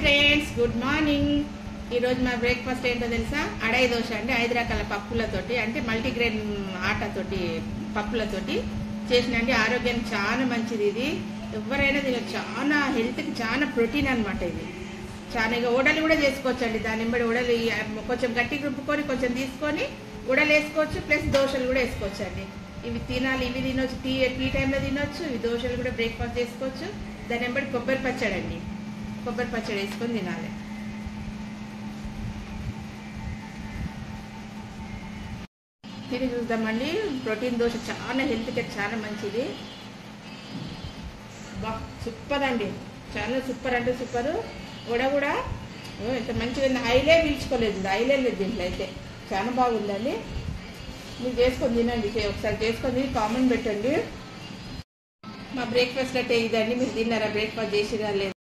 Friends, good morning. ఈరోజు మా breakfast ఏంటో తెలుసా? అడాయి దోశ అండి. 5 రకాల పప్పులతోటి, అంటే మల్టీగ్రెయిన్ ఆటతోటి పప్పులతోటి చేసినండి. ఆరోగ్యానికి చాలా మంచిది. ఇది ఎవరైనా తినచ్చు. చాలా హెల్త్కి చాలా ప్రోటీన్ అనమాట. ఇది చాలా. ఇక ఉడలు కూడా చేసుకోవచ్చు అండి. దాని వెంబడి ఉడలు కొంచెం గట్టి రుబ్బుకొని కొంచెం తీసుకొని ఉడలు వేసుకోవచ్చు, ప్లస్ దోశలు కూడా వేసుకోవచ్చు అండి. ఇవి తినాలి, ఇవి తినొచ్చు. టీ టైంలో తినొచ్చు. ఇవి దోశలు కూడా బ్రేక్ఫాస్ట్ చేసుకోవచ్చు. దాని వెంబడి కొబ్బరి పచ్చడి అండి. కొబ్బరి పచ్చడి వేసుకొని తినాలి. తిని చూద్దామండి. ప్రోటీన్ దోశ చాలా హెల్త్కి చాలా మంచిది. బా సూపర్ అండి, చాలా సూపర్ అంటే సూపరు. కూడా ఎంత మంచిగా ఆయిలే పీల్చుకోలేదు, ఆయిలే లేదు దీంట్లో. అయితే చాలా బాగుందండి. మీరు చేసుకొని తినండి. ఒకసారి చేసుకొని కామెంట్ పెట్టండి. మా బ్రేక్ఫాస్ట్ అంటే ఇదండి. మీరు తిన్నారా? బ్రేక్ఫాస్ట్ చేసిరా లేదు?